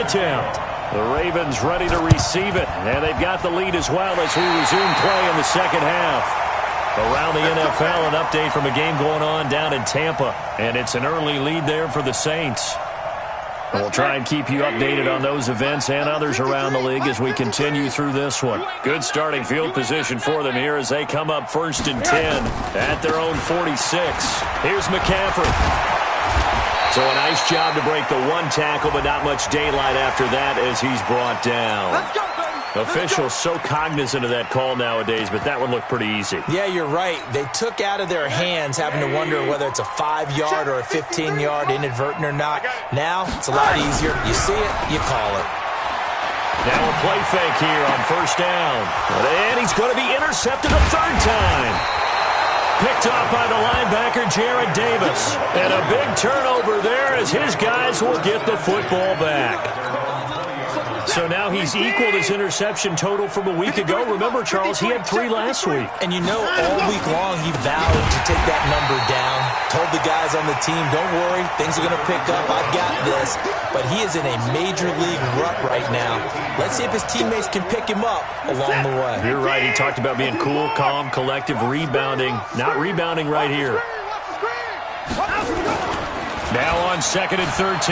attempt. The Ravens ready to receive it, and they've got the lead as well as we resume play in the second half. Around the NFL, an update from a game going on down in Tampa, and it's an early lead there for the Saints. And we'll try and keep you updated on those events and others around the league as we continue through this one. Good starting field position for them here as they come up 1st and 10 at their own 46. Here's McCaffrey. So a nice job to break the one tackle, but not much daylight after that as he's brought down. Officials so cognizant of that call nowadays, but that one looked pretty easy. Yeah, you're right. They took out of their hands having to wonder whether it's a 5-yard or a 15-yard inadvertent or not. Now it's a lot easier. You see it, you call it. Now a play fake here on 1st down. And he's going to be intercepted a 3rd time. Picked off by the linebacker, Jared Davis. And a big turnover there as his guys will get the football back. So now he's equaled his interception total from a week ago. Remember, Charles, he had 3 last week. And you know, all week long he vowed to take that number down. Told the guys on the team, don't worry, things are going to pick up. I've got this. But he is in a major league rut right now. Let's see if his teammates can pick him up along the way. You're right. He talked about being cool, calm, collective, rebounding. Not rebounding right here. Now on 2nd and 13.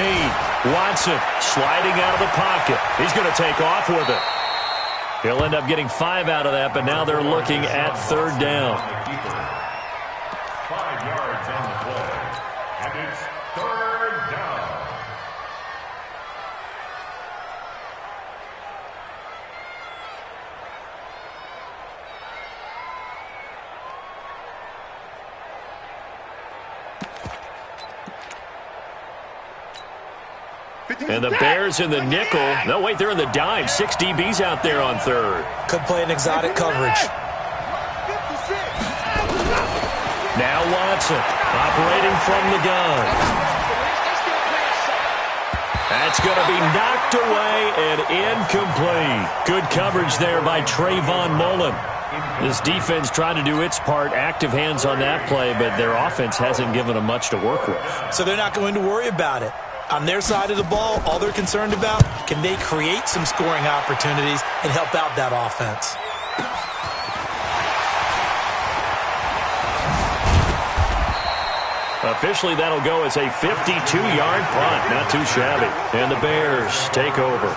Watson sliding out of the pocket. He's going to take off with it. He'll end up getting 5 out of that, but now they're looking at 3rd down. 5 yards on the play. And it's 3rd down. And the Bears in the nickel. No, wait, they're in the dime. 6 DBs out there on 3rd. Could play an exotic coverage. Now Watson operating from the gun. That's going to be knocked away and incomplete. Good coverage there by Trayvon Mullen. This defense trying to do its part, active hands on that play, but their offense hasn't given them much to work with. So they're not going to worry about it. On their side of the ball, all they're concerned about, can they create some scoring opportunities and help out that offense? Officially, that'll go as a 52-yard punt. Not too shabby. And the Bears take over.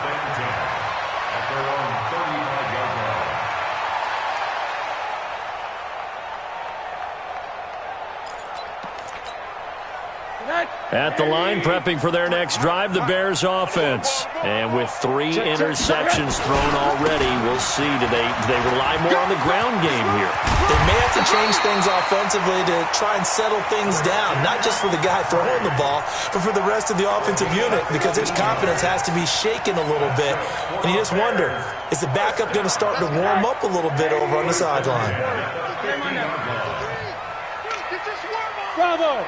At the line, prepping for their next drive, the Bears offense. And with 3 interceptions thrown already, we'll see. Do they rely more on the ground game here? They may have to change things offensively to try and settle things down, not just for the guy throwing the ball, but for the rest of the offensive unit, because his confidence has to be shaken a little bit. And you just wonder, is the backup going to start to warm up a little bit over on the sideline? Bravo!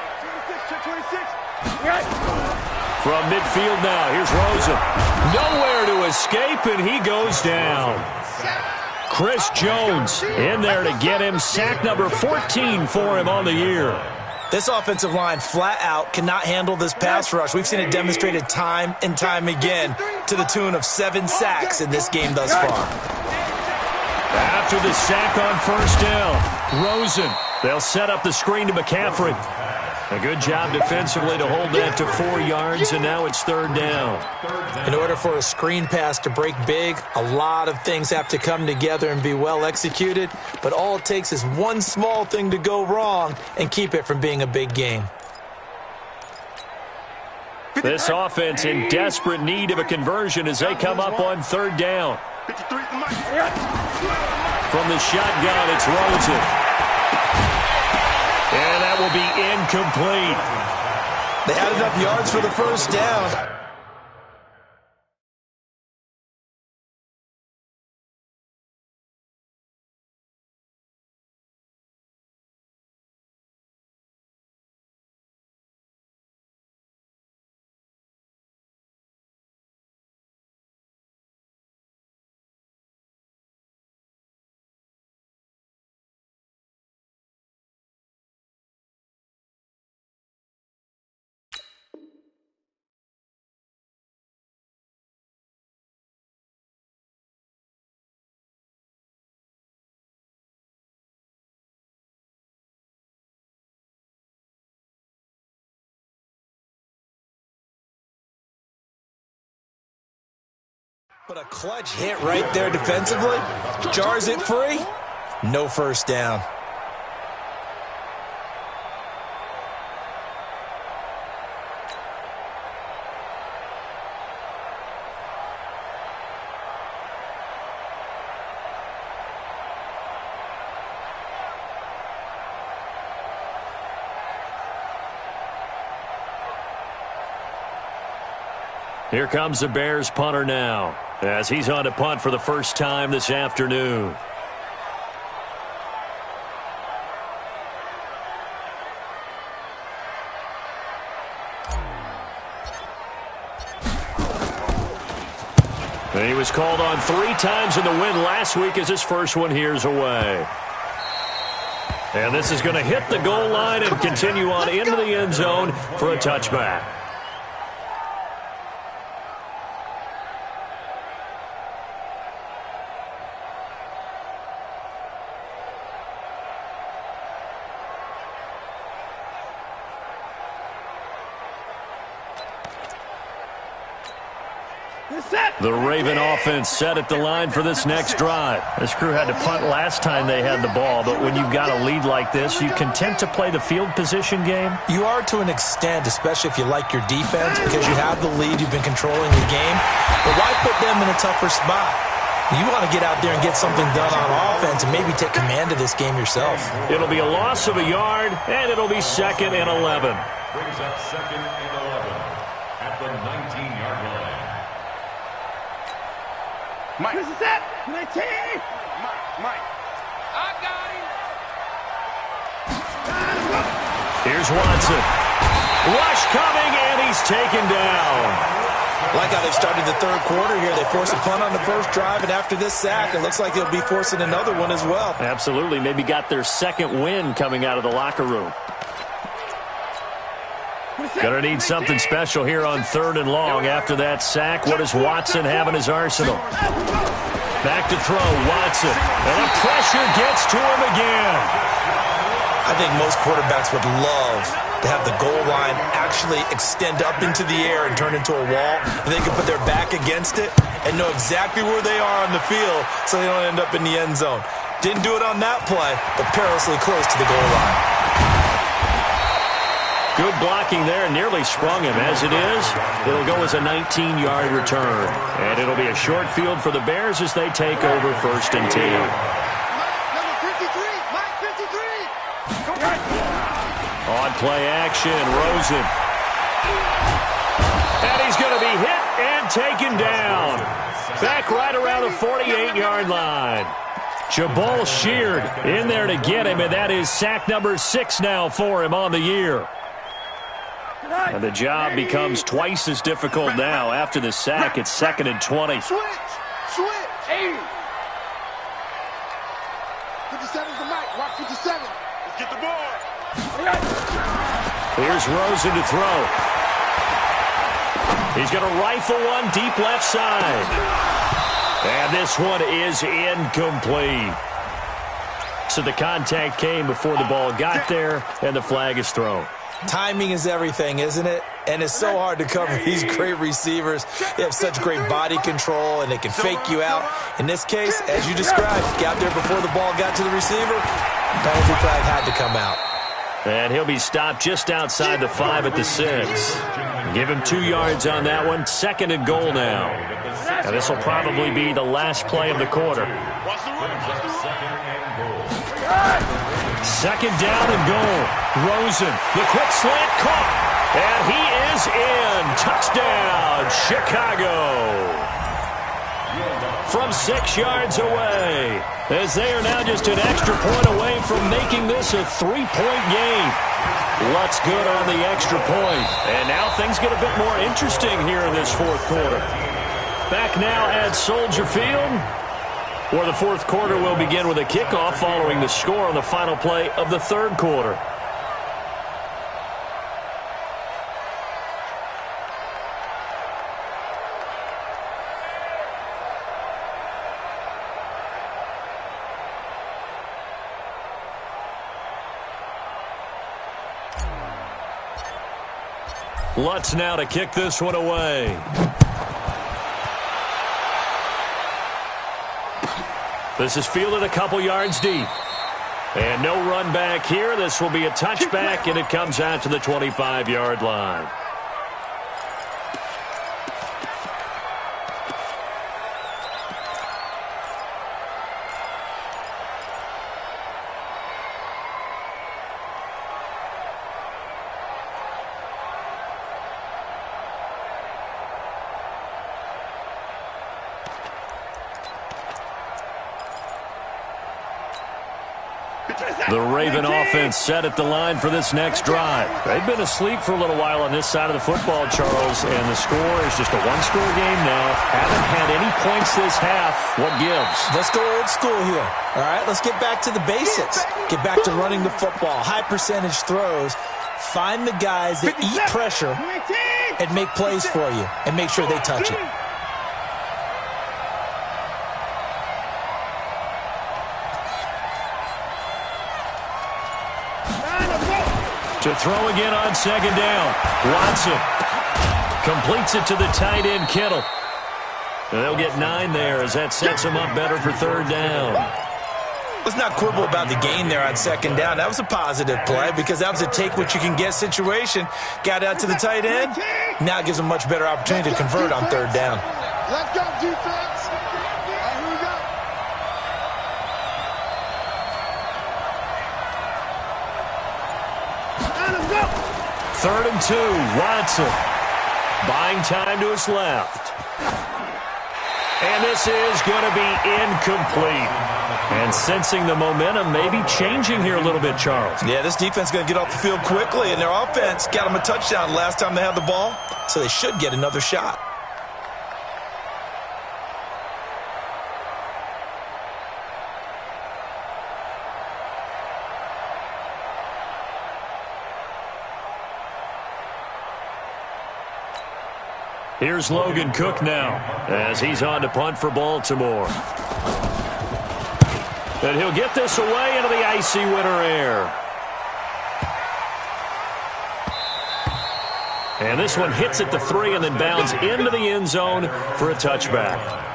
From midfield now, here's Rosen. Nowhere to escape, and he goes down. Chris Jones in there to get him. Sack number 14 for him on the year. This offensive line flat out cannot handle this pass rush. We've seen it demonstrated time and time again to the tune of 7 sacks in this game thus far. After the sack on 1st down, Rosen. They'll set up the screen to McCaffrey. A good job defensively to hold that to 4 yards, and now it's 3rd down. In order for a screen pass to break big, a lot of things have to come together and be well executed, but all it takes is one small thing to go wrong and keep it from being a big game. This offense in desperate need of a conversion as they come up on 3rd down. From the shotgun, it's Rosen. And that will be incomplete. They had enough yards for the 1st down. But a clutch hit right there defensively. Jars it free. No first down. Here comes the Bears punter now, as he's on to punt for the first time this afternoon. And he was called on 3 times in the win last week as his first one here's away. And this is going to hit the goal line and continue on into the end zone for a touchback. The Raven offense set at the line for this next drive. This crew had to punt last time they had the ball, but when you've got a lead like this, you content to play the field position game? You are to an extent, especially if you like your defense, because you have the lead, you've been controlling the game. But why put them in a tougher spot? You want to get out there and get something done on offense and maybe take command of this game yourself. It'll be a loss of a yard, and it'll be 2nd and 11. Brings up 2nd and 11 at the 19-yard line. Mike. This is it. 19. Mike. I got him. Here's Watson. Rush coming, and he's taken down. Like how they've started the third quarter here. They force a punt on the first drive, and after this sack, it looks like they'll be forcing another one as well. Absolutely. Maybe got their second win coming out of the locker room. Gonna need something special here on 3rd and long. After that sack, what does Watson have in his arsenal? Back to throw, Watson. And the pressure gets to him again. I think most quarterbacks would love to have the goal line actually extend up into the air and turn into a wall. And they can put their back against it and know exactly where they are on the field so they don't end up in the end zone. Didn't do it on that play, but perilously close to the goal line. Good blocking there, nearly sprung him. As it is, it'll go as a 19-yard return. And it'll be a short field for the Bears as they take over 1st and 10. Number 53, Mike 53. On play action, Rosen. And he's going to be hit and taken down. Back right around the 48-yard line. Jabal Sheard in there to get him, and that is sack number 6 now for him on the year. And the job becomes twice as difficult now. After the sack, it's 2nd and 20. Switch. Hey. 57's the mic. Rock 57. Let's get the ball. Here's Rosen to throw. He's going to rifle one deep left side. And this one is incomplete. So the contact came before the ball got there, and the flag is thrown. Timing is everything, isn't it? And it's so hard to cover these great receivers. They have such great body control, and they can fake you out. In this case, as you described, got there before the ball got to the receiver. Penalty flag had to come out. And he'll be stopped just outside the 5 at the 6. Give him 2 yards on that one. 2nd and goal now. And this will probably be the last play of the quarter. 2nd down and goal. Rosen, the quick slant caught. And he is in. Touchdown, Chicago. From 6 yards away, as they are now just an extra point away from making this a 3-point game. Lutz good on the extra point. And now things get a bit more interesting here in this 4th quarter. Back now at Soldier Field, where the 4th quarter will begin with a kickoff following the score on the final play of the 3rd quarter. Lutz now to kick this one away. This is fielded a couple yards deep. And no run back here. This will be a touchback, and it comes out to the 25-yard line. The Raven offense set at the line for this next drive. They've been asleep for a little while on this side of the football, Charles, and the score is just a one-score game now. Haven't had any points this half. What gives? Let's go old school here. All right, let's get back to the basics. Get back to running the football, high-percentage throws. Find the guys that eat pressure and make plays for you and make sure they touch it. To throw again on second down. Watson completes it to the tight end, Kittle. And they'll get 9 there as that sets them up better for third down. Let's not quibble about the gain there on second down. That was a positive play because that was a take-what-you-can-get situation. Got out to the tight end. Now it gives them a much better opportunity to convert on third down. Let's go, defense. Here we go. 3rd and 2, Watson. Buying time to his left. And this is going to be incomplete. And sensing the momentum maybe changing here a little bit, Charles. Yeah, this defense is going to get off the field quickly, and their offense got them a touchdown last time they had the ball, so they should get another shot. Here's Logan Cook now as he's on to punt for Baltimore. And he'll get this away into the icy winter air. And this one hits at the 3 and then bounds into the end zone for a touchback.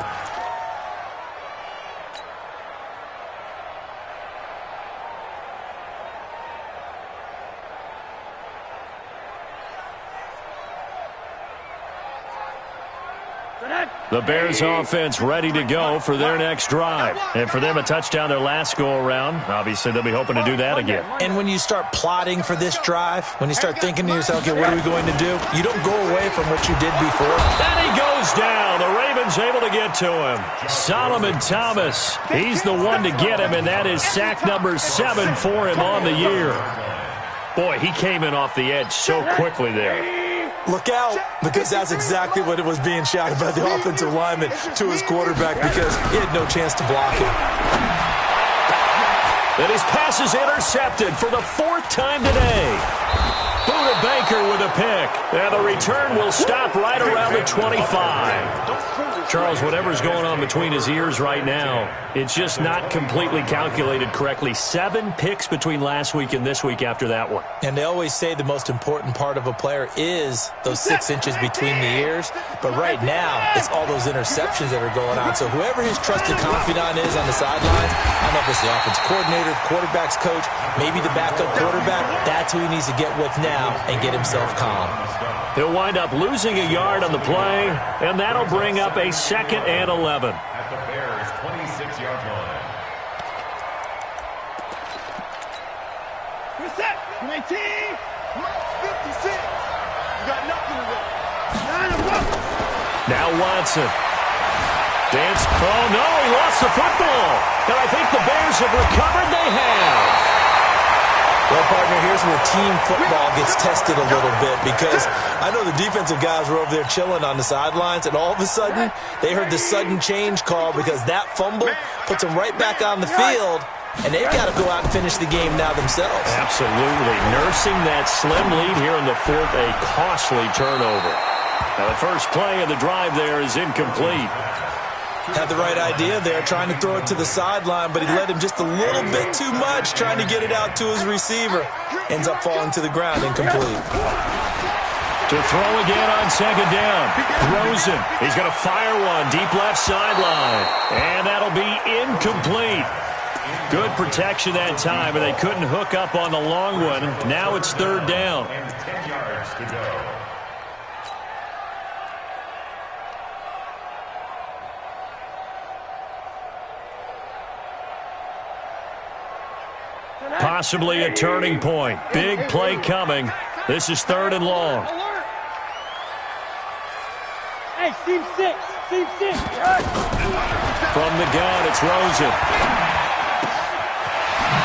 The Bears offense ready to go for their next drive. And for them, a touchdown their last go-around. Obviously, they'll be hoping to do that again. And when you start plotting for this drive, when you start thinking to yourself, okay, what are we going to do? You don't go away from what you did before. And he goes down. The Ravens able to get to him. Solomon Thomas, he's the one to get him, and that is sack number 7 for him on the year. Boy, he came in off the edge so quickly there. Look out, because that's exactly what it was being shouted by the offensive lineman to his quarterback because he had no chance to block him. And his pass is intercepted for the 4th time today. Buda Baker with a pick. And the return will stop right around the 25. Charles, whatever's going on between his ears right now, it's just not completely calculated correctly. 7 picks between last week and this week after that one. And they always say the most important part of a player is those 6 inches between the ears. But right now, it's all those interceptions that are going on. So whoever his trusted confidant is on the sidelines, I don't know if it's the offensive coordinator, quarterback's coach, maybe the backup quarterback, that's who he needs to get with now and get himself calm. He'll wind up losing a yard on the play, and that'll bring up a 2nd and 11. At the Bears' 26-yard line. We're set. 19. 56. You got nothing to do. 9 Now Watson. Dance. Oh, no, he lost the football. And I think the Bears have recovered. They have. Well, partner, here's where team football gets tested a little bit because I know the defensive guys were over there chilling on the sidelines, and all of a sudden, they heard the sudden change call because that fumble puts them right back on the field, and they've got to go out and finish the game now themselves. Absolutely. Nursing that slim lead here in the 4th, a costly turnover. Now, the first play of the drive there is incomplete. Had the right idea there, trying to throw it to the sideline, but he led him just a little bit too much, trying to get it out to his receiver. Ends up falling to the ground, incomplete. To throw again on second down. Rosen. He's going to fire one deep left sideline. And that'll be incomplete. Good protection that time, and they couldn't hook up on the long one. Now it's third down. And 10 yards to go. Possibly a turning point. Big play coming. This is third and long. Hey, Steve 6. Steve 6. From the gun, it's Rosen.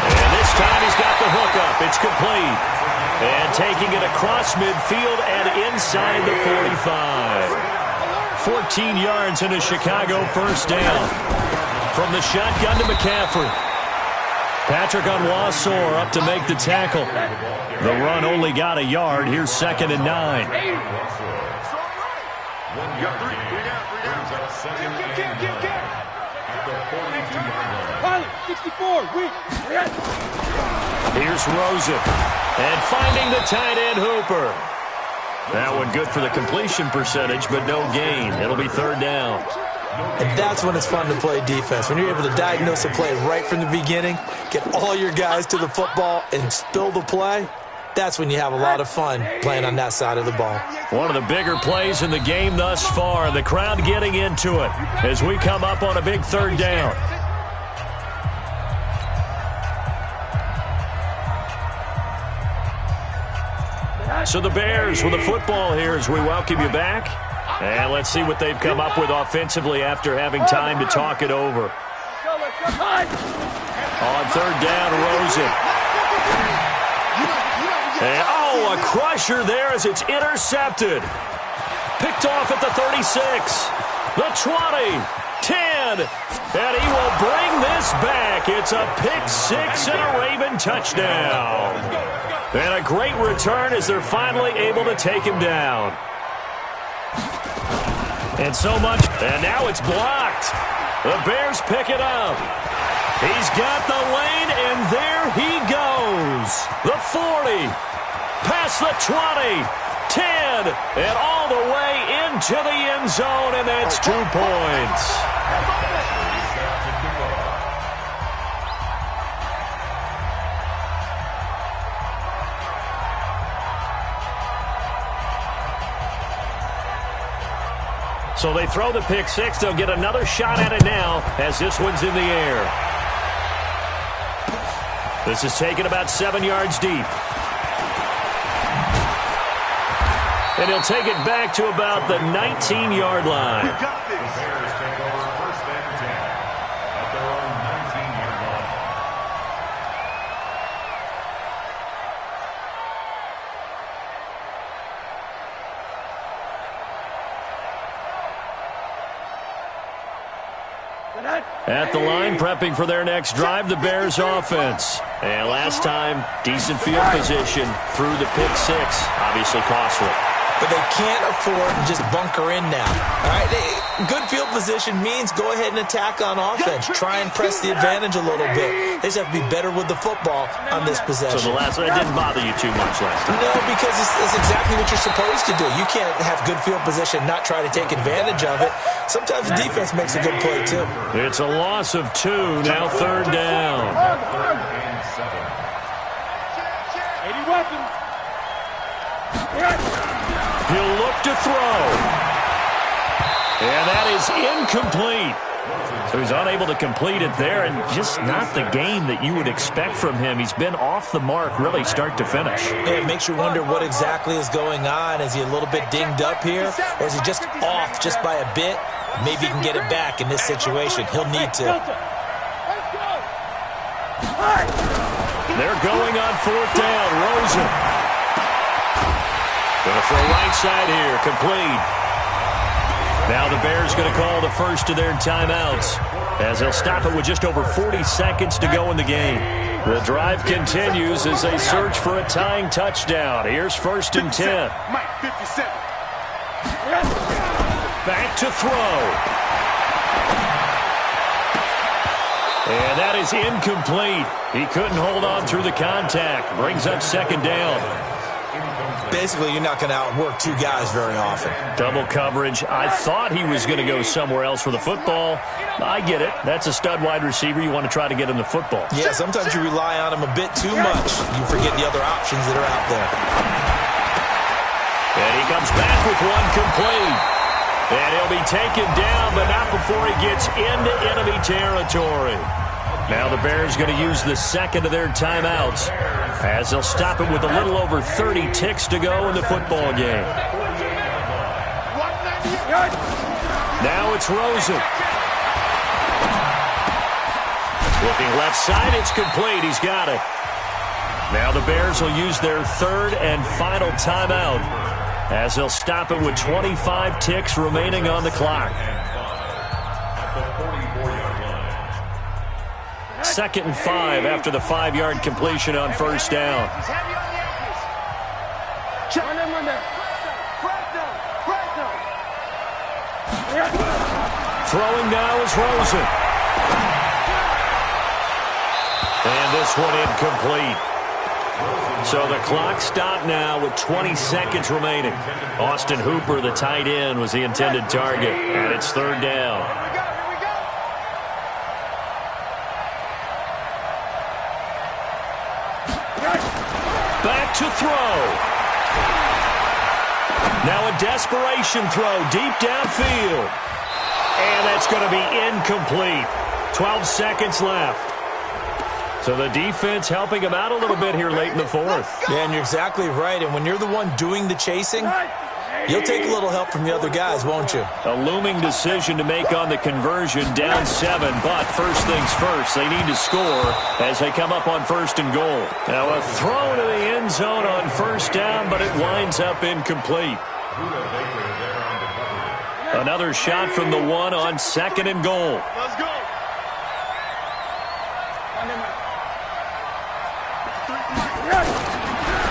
And this time he's got the hookup. It's complete. And taking it across midfield and inside the 45. 14 yards in a Chicago first down. From the shotgun to McCaffrey. Patrick Onwuasor up to make the tackle. The run only got a yard. Here's second and 9. 1 yard gain brings up second and 9 at the 42-yard line. Pilot, 64, weak. Here's Rosen. And finding the tight end Hooper. That one good for the completion percentage, but no gain. It'll be third down. And that's when it's fun to play defense. When you're able to diagnose a play right from the beginning, get all your guys to the football, and spill the play, that's when you have a lot of fun playing on that side of the ball. One of the bigger plays in the game thus far. The crowd getting into it as we come up on a big third down. So the Bears with the football here as we welcome you back. And let's see what they've come up with offensively after having time to talk it over. On third down, Rosen. And, a crusher there as it's intercepted. Picked off at the 36, the 20, 10, and he will bring this back. It's a pick six and a Raven touchdown. And a great return as they're finally able to take him down. And so much, and now it's blocked. The Bears pick it up. He's got the lane, and there he goes. The 40, past the 20, 10, and all the way into the end zone, and that's 2 points. So they throw the pick six. They'll get another shot at it now as this one's in the air. This is taken about 7 yards deep. And he'll take it back to about the 19-yard line. The Bears take over first and 10 at their own 19-yard line. At the line, prepping for their next drive, the Bears offense. And last time, decent field position through the pick six. Obviously costly. But they can't afford to just bunker in now. All right, good field position means go ahead and attack on offense. Try and press the advantage a little bit. They just have to be better with the football on this possession. So the last one, it didn't bother you too much last time? No, because it's exactly what you're supposed to do. You can't have good field position, not try to take advantage of it. Sometimes the defense makes a good play, too. It's a loss of 2, now third down. 3rd and 7. 80 weapons. He'll look to throw. And that is incomplete. So he's unable to complete it there, and just not the game that you would expect from him. He's been off the mark really start to finish. Yeah, it makes you wonder what exactly is going on. Is he a little bit dinged up here, or is he just off just by a bit? Maybe he can get it back in this situation. He'll need to. They're going on fourth down. Rosen. Going to throw right side here. Complete. Now the Bears going to call the first of their timeouts as they'll stop it with just over 40 seconds to go in the game. The drive continues as they search for a tying touchdown. Here's 1st and 10. Mike, 57. Back to throw. And that is incomplete. He couldn't hold on through the contact. Brings up second down. Basically, you're not going to outwork two guys very often. Double coverage. I thought he was going to go somewhere else for the football. I get it. That's a stud wide receiver. You want to try to get him the football. Yeah, sometimes you rely on him a bit too much. You forget the other options that are out there. And he comes back with one complete. And he'll be taken down, but not before he gets into enemy territory. Now the Bears going to use the second of their timeouts as they'll stop it with a little over 30 ticks to go in the football game. Now it's Rosen. Looking left side, it's complete. He's got it. Now the Bears will use their third and final timeout as they'll stop it with 25 ticks remaining on the clock. 2nd and 5 after the 5-yard completion on first down. Throwing now is Rosen. And this one incomplete. So the clock stopped now with 20 seconds remaining. Austin Hooper, the tight end, was the intended target. And it's third down. Back to throw. Now a desperation throw deep downfield. And that's going to be incomplete. 12 seconds left. So the defense helping him out a little bit here late in the fourth. Yeah, and you're exactly right. And when you're the one doing the chasing, you'll take a little help from the other guys, won't you? A looming decision to make on the conversion, down 7. But first things first, they need to score as they come up on 1st and goal. Now a throw to the end zone on first down, but it winds up incomplete. Another shot from the 1 on 2nd and goal. Let's go.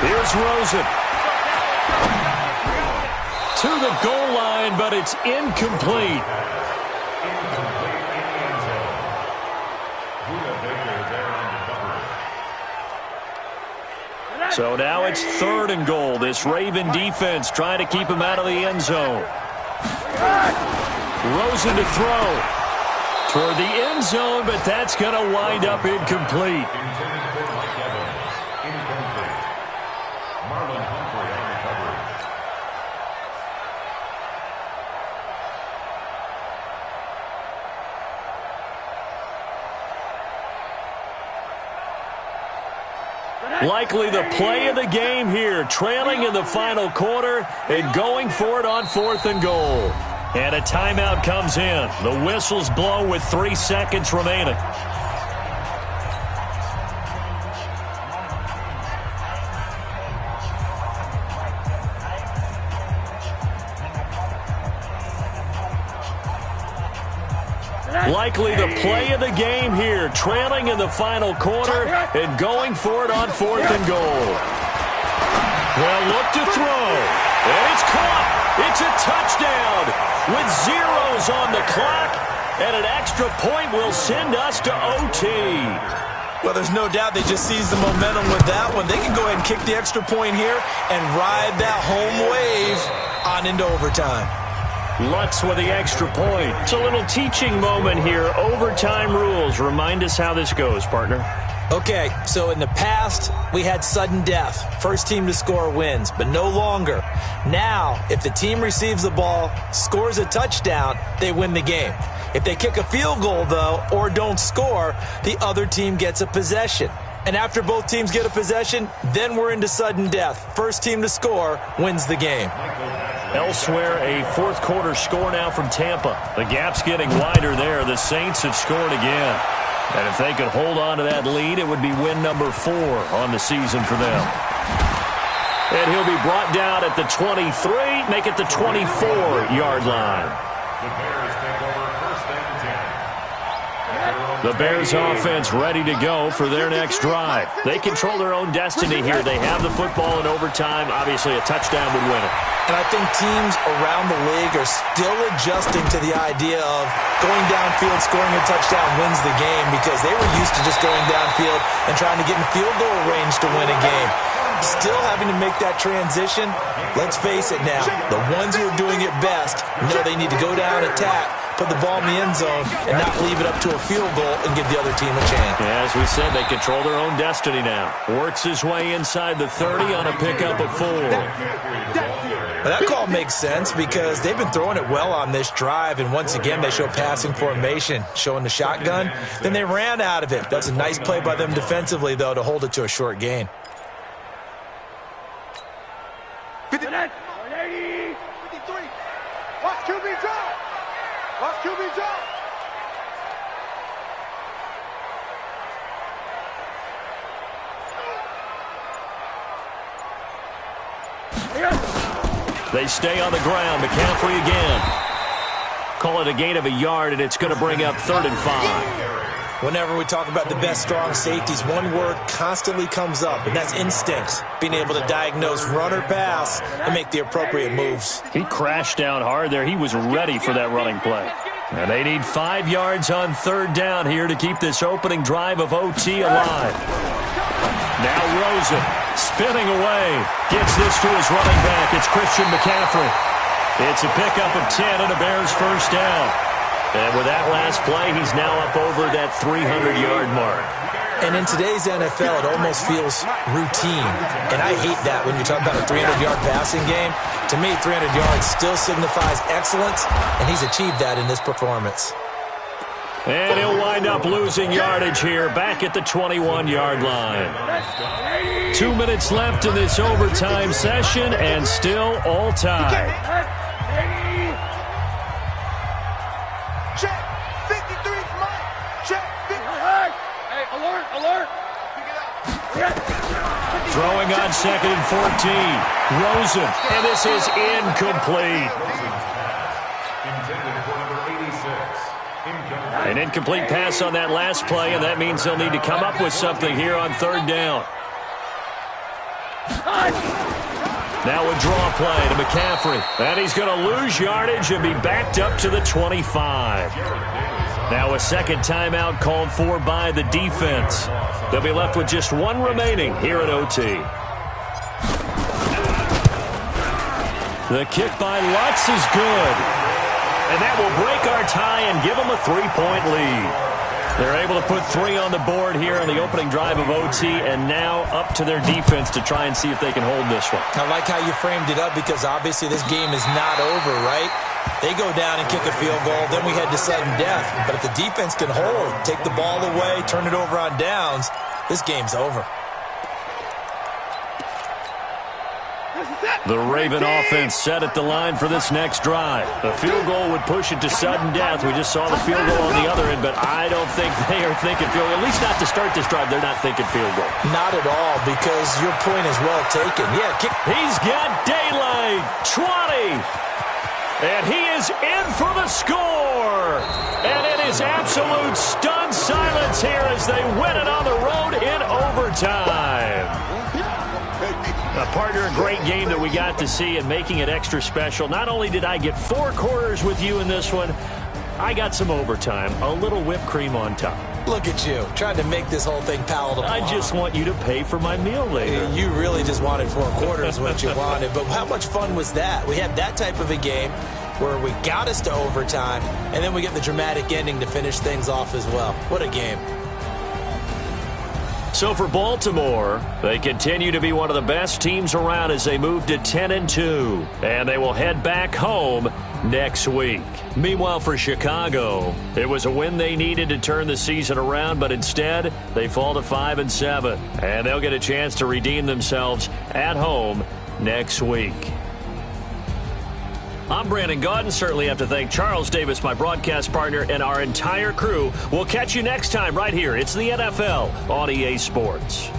Here's Rosen. To the goal line, but it's incomplete. So now it's 3rd and goal. This Raven defense trying to keep him out of the end zone. Rosen to throw. Toward the end zone, but that's going to wind up incomplete. Likely the play of the game here, trailing in the final quarter and going for it on 4th and goal. And a timeout comes in. The whistles blow with 3 seconds remaining. Likely the play of the game here, trailing in the final quarter and going for it on 4th and goal. Well, look to throw, and it's caught. It's a touchdown with zeros on the clock, and an extra point will send us to OT. Well, there's no doubt they just seized the momentum with that one. They can go ahead and kick the extra point here and ride that home wave on into overtime. Lutz with the extra point. It's a little teaching moment here. Overtime rules. Remind us how this goes, partner. Okay, so in the past, we had sudden death. First team to score wins, but no longer. Now, if the team receives the ball, scores a touchdown, they win the game. If they kick a field goal, though, or don't score, the other team gets a possession. And after both teams get a possession, then we're into sudden death. First team to score wins the game. Elsewhere, a fourth quarter score now from Tampa. The gap's getting wider there. The Saints have scored again. And if they could hold on to that lead, it would be win number 4 on the season for them. And he'll be brought down at the 23, make it the 24-yard line. The Bears offense ready to go for their next drive. They control their own destiny here. They have the football in overtime. Obviously, a touchdown would win it. And I think teams around the league are still adjusting to the idea of going downfield, scoring a touchdown wins the game, because they were used to just going downfield and trying to get in field goal range to win a game. Still having to make that transition. Let's face it now, the ones who are doing it best know they need to go down, attack, put the ball in the end zone, and not leave it up to a field goal and give the other team a chance. Yeah, as we said, they control their own destiny now. Works his way inside the 30 on a pickup of 4. Well, that call makes sense because they've been throwing it well on this drive, and once again they show passing formation, showing the shotgun. Then they ran out of it. That's a nice play by them defensively, though, to hold it to a short gain. 59, 180, 53. Watch QB drop. Watch QB drop. They stay on the ground. McCaffrey again. Call it a gain of a yard, and it's going to bring up 3rd and 5. Whenever we talk about the best strong safeties, one word constantly comes up, and that's instincts. Being able to diagnose run or pass and make the appropriate moves. He crashed down hard there. He was ready for that running play. And they need 5 yards on 3rd down here to keep this opening drive of OT alive. Now Rosen spinning away. Gets this to his running back. It's Christian McCaffrey. It's a pickup of 10 and a Bears first down. And with that last play, he's now up over that 300-yard mark. And in today's NFL, it almost feels routine. And I hate that when you talk about a 300-yard passing game. To me, 300 yards still signifies excellence, and he's achieved that in this performance. And he'll wind up losing yardage here back at the 21-yard line. 2 minutes left in this overtime session, and still all tied. Check. 53 Mike. Check. 53. Hey, alert, alert. Throwing on 2nd and 14. Rosen, and this is incomplete. Intended for number 86. An incomplete pass on that last play, and that means they'll need to come up with something here on 3rd down. Now a draw play to McCaffrey. And he's going to lose yardage and be backed up to the 25. Now a second timeout called for by the defense. They'll be left with just 1 remaining here at OT. The kick by Lutz is good. And that will break our tie and give them a 3-point lead. They're able to put 3 on the board here on the opening drive of OT, and now up to their defense to try and see if they can hold this one. I like how you framed it up because obviously this game is not over, right? They go down and kick a field goal, then we head to sudden death. But if the defense can hold, take the ball away, turn it over on downs, this game's over. The Raven offense set at the line for this next drive. The field goal would push it to sudden death. We just saw the field goal on the other end, but I don't think they are thinking field goal. At least not to start this drive. They're not thinking field goal. Not at all, because your point is well taken. Yeah, he's got daylight. 20. And he is in for the score. And it is absolute stunned silence here as they win it on the road in overtime. Partner, a great game that we got to see and making it extra special. Not only did I get 4 quarters with you in this one, I got some overtime, a little whipped cream on top. Look at you, trying to make this whole thing palatable. I just want you to pay for my meal later. You really just wanted 4 quarters what you wanted, but how much fun was that? We had that type of a game where we got us to overtime, and then we get the dramatic ending to finish things off as well. What a game. So for Baltimore, they continue to be one of the best teams around as they move to 10-2, and they will head back home next week. Meanwhile, for Chicago, it was a win they needed to turn the season around, but instead they fall to 5-7, and they'll get a chance to redeem themselves at home next week. I'm Brandon Gaudin. Certainly have to thank Charles Davis, my broadcast partner, and our entire crew. We'll catch you next time right here. It's the NFL on EA Sports.